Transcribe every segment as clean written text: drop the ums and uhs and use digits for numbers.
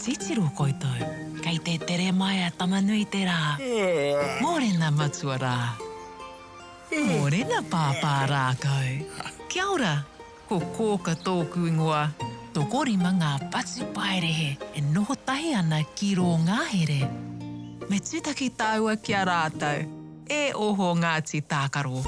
Titiru koutou. Kei te tere mai a tamanui te rā. Morena matua rā. Morena pāpā rākau. Kia ora, ko kōka tōku ingoa. Tokorima ngā patu paerehe e noho tahi ana ki rō ngāhere. Me tūtaki tāua kia rātou. E oho Ngāti Tākaro.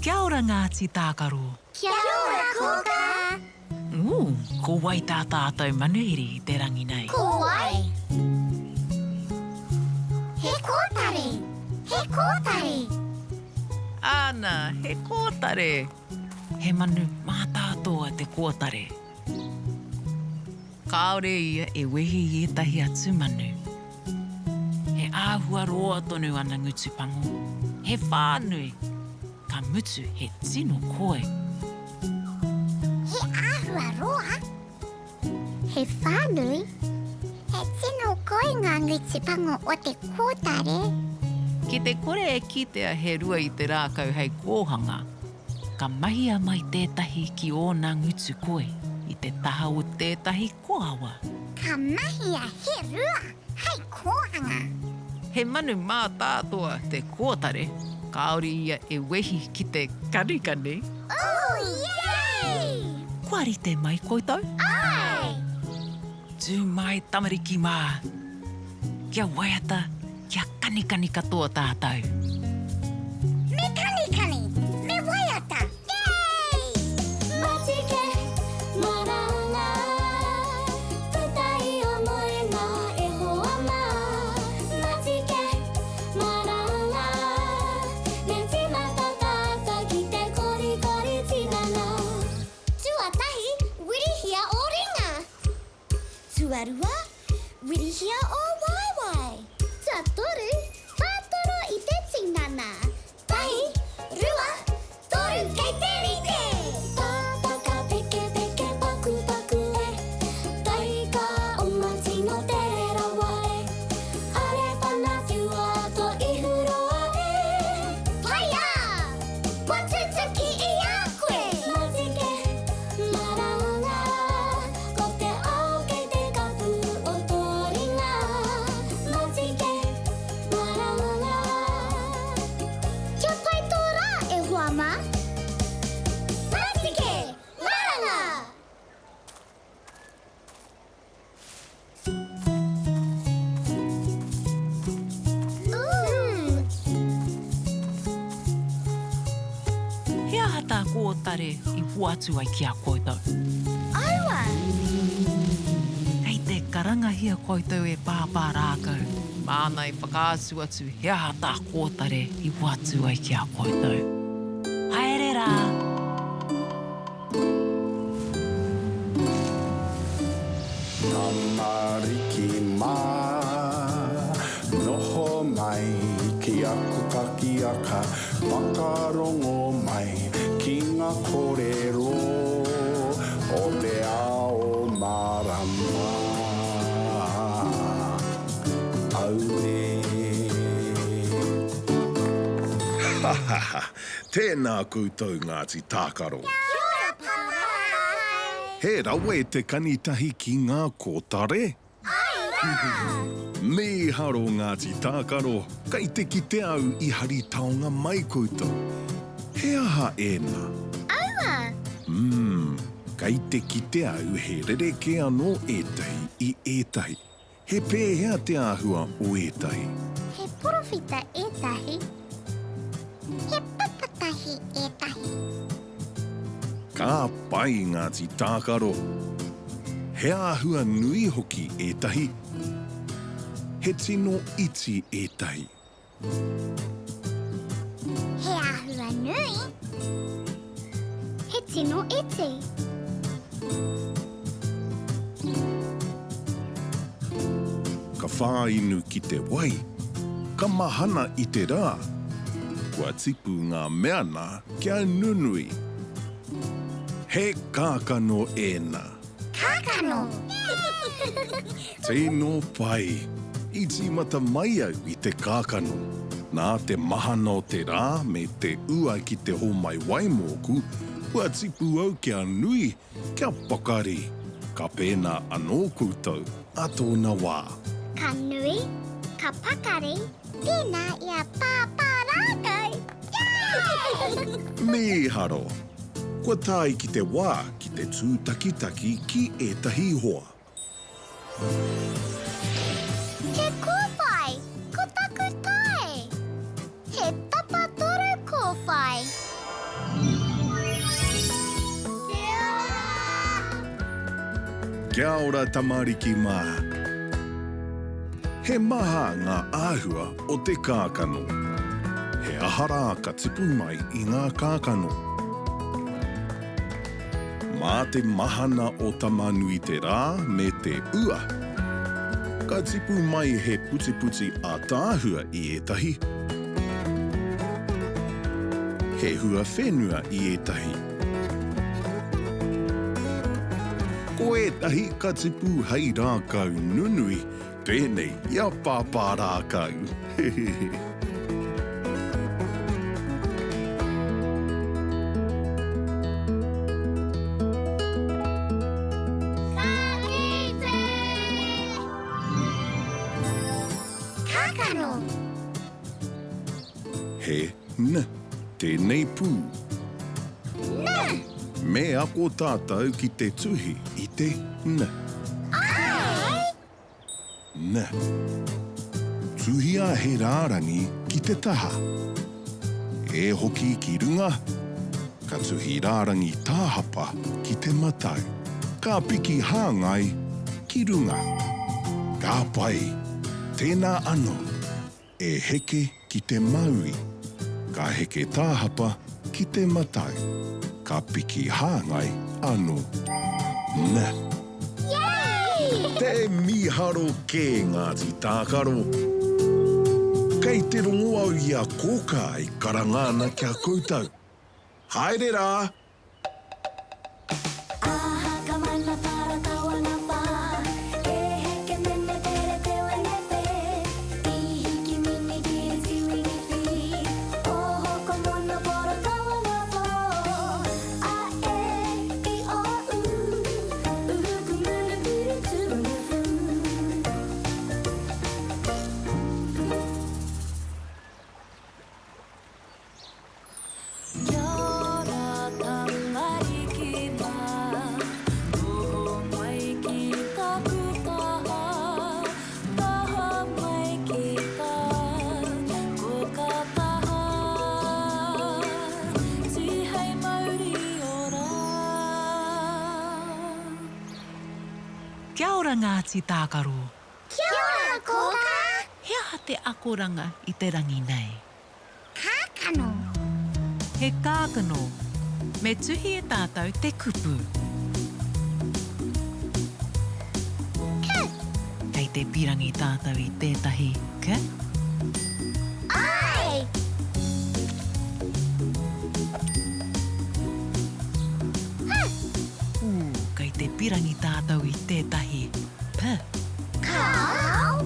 Kia ora Ngāti Tākaro. Kia ora, koka. Ko wai tā tātou manuhiri i te rangi nei. Ko wai. He kōtare. He kōtare. Ana, he kōtare. He manu mātātoa te kōtare. Kāore ia e wehi i etahi atu manu. He āhua roa tonu ana ngutupango. He whānui. Ka mutu he tino koe. He āhua roa. He whānui. He tino koe ngā ngutupango o te kōtare. Ki te kore e kitea he rua i te rākau hei kōhanga. Ka mahia mai tētahi ki ōna ngutu koe i te taha o tētahi koawa. Ka mahia he rua hei kōhanga. He manu mā tātoa te kōtare. Kāore ia e wehi ki te kanikani. Oh, yay! Kua rite mai koutou? Ai! Tū mai tamariki mā. Kia waiata, kia kanikani katoa tātou. Me kanikani! Me waiata! Yay! Matike, maranga. Tutai o moe ngā e hoa mā. Matike, maranga. Me tīmata tāta ki te kori kori tinana. Tuatahi, wirihia o ringa. Tuarua, wirihia o waiwai. Tuatoru, whātoro i te tinana. Tahi, rua, toru kei te rite. Tātaka peke peke paku paku e. Tahi ka oma tino te rawa e. Are whana whiua to ihuroa e. Paia! Watutuki i a koe. Matike, maranga. Ko te ao kei te kapu o tō ringa. Matike, maranga. Kia pai tō rā e hoa mā? Matike, maranga. He aha tā kōtare i huatu ai ki a koutou. Aua! Kei te karangahia koutou e pāpā rākau. Mānai whakaatu atu he aha tā kōtare i huatu ai ki a koutou. Haere rā! Tamariki mā, noho mai, ki aku kakiaka, whakarongo mai, ki ngā kōrero, o te ao marama. Aure. Tēnā koutou Ngāti Tākaro. Kia ora, papai! He rawa e te kanitahi ki ngā kōtare. Ai rā! Me haro Ngāti Tākaro, kei te kite au i hari taonga mai koutou. He aha ēnā? Aua! Kei te kite au he rereke anō ētahi i ētahi. He pēhea te āhua o ētahi. He porowhita ētahi. He papatahi ētahi. Ka pai Ngāti Tākaro. He āhua nui hoki ētahi. He tino iti ētahi. He āhua nui. He tino iti. Ka whā inu ki te wai. Ka mahana i te rā. Kua tipu ngā mea nā kia nunui. He kākano ēnā. Kākano. Tēnō pai. I tīmata mai au i te kākano. Nā te mahana o te rā me te ua ki te homai waimōku, kua tipu au kia nui, kia pakari. Ka pēnā anō koutou, a tōna wā. Ka nui, ka pakari, pēnā ia pāpārākau. Me haro. Kua tāi ki te wā ki te tūtakitaki ki ētahi hoa. He kōwhai, ko taku tae. He tapatoru kōwhai. Kia ora tamariki mā. He maha ngā āhua o te kākano. He ahara ka tipu mai i ngā kākano. Mā te mahana o tamanui te rā me te ua. Ka tipu mai he puti a tāhua i ētahi. He hua whenua i ētahi. Ko ētahi ka tipu hei rākau nunui, tēnei ia pāpā rākau. Kākano. He n, tēnei pū. Me ako tātou ki te tuhi i te n. Ai. N. Tuhia he rārangi ki te taha. E hoki ki runga. Ka tuhi rārangi tāhapa ki te matau. Ka piki hāngai ki runga. Ka pai, tēnā anō. E heke ki te maui. Ka heke tāhapa ki te matau. Ka piki hāngai anō. Nā. Te miharo kē Ngāti Tākaro. Kei te rongo au i a kōka i karangana kia koutou. Haere rā! Kia ora Ngāti Tākaro. Kia ora, kōka. Hea te akoranga i te rangi nei. Kākano. He kākano. Me tuhi e tātou te kupu. Kei te pirangi tātou i tētahi ka. Ai. Kei te pirangi tātou i tētahi pa. Kau.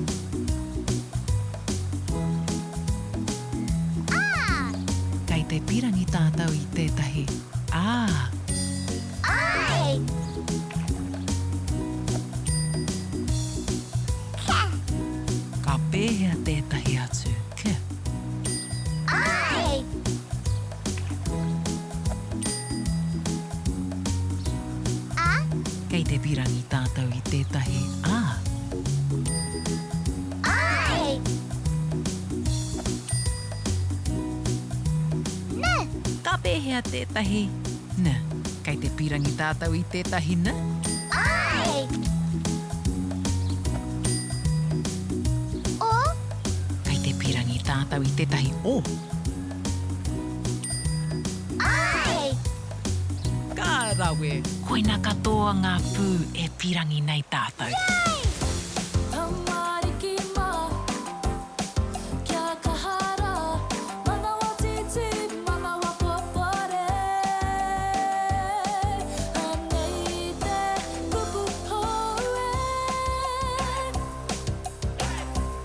Kei te pirangi tātou i tētahi ā. Ai. Ka pēhea tētahi atu ka. Ai. Kei te pirangi tātou i tētahi ā. Ai. Ka pēhea tētahi na. Kei te pirangi tātou i tētahi na. Ai. tātou I tētahi o. Ai! Ka rawe, koina katoa ngā pū e pirangi nei tātou.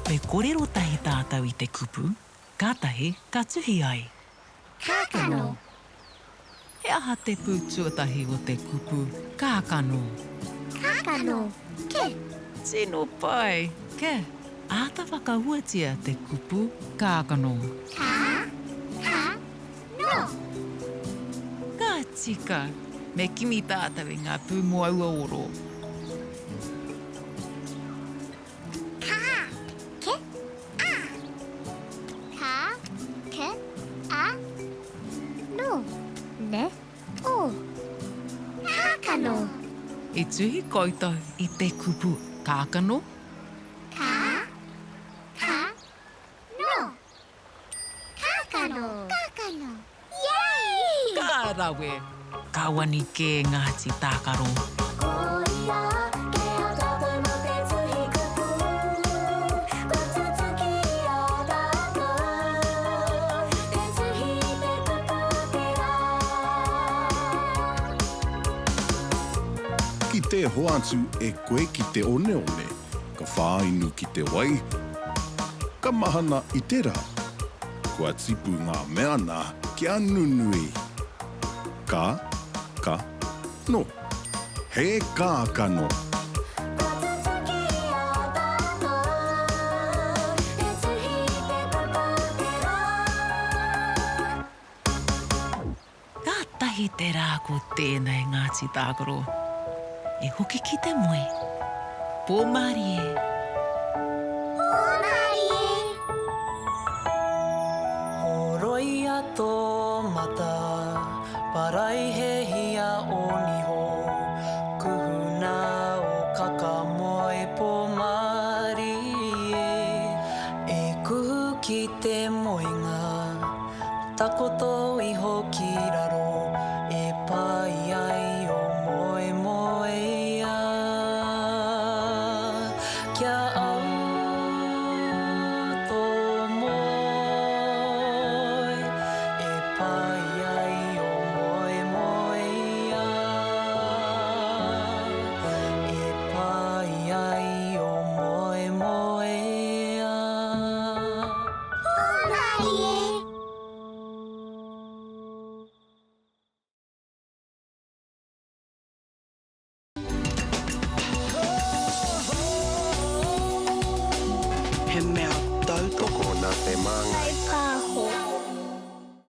Me korero tahi tātou I te kupu, kātahi ka tuhi ai. Kākano. He aha te pūtuatahi o te kupu, kākano. Kākano. Ke. Tino pai, ke, āta whakauatia te kupu, kākano. No. Ka tika, me kimi tātou I ngā pū moaua oro. Ne. O. Kākano. E tuhi koutou I te kupu, kākano. No. Kākano. Yay! Ka rawe, ka wani ke Ngāti Tākaro. Ki te hoatu e koe ki te one, ka whāinu ki te wai. Ka mahana I te rā. Kua tipu ngā mea nā ki anu nui. Ka, no. He kākano. Ka tahi te rā ko tēnei Ngāti Tākaro. E hoki ki te moe. Pōmari e. Horoia tō mata, parai he hia o niho. Kuhuna o kakamoe pōmari e. E kuhu ki te moenga, takoto iho ki raro. E pai ai o moe moe ia. Kia au tō moe. E pai ai o moe moe ia. E pai ai o moe moe ia. He mea tautoko nā te māngai.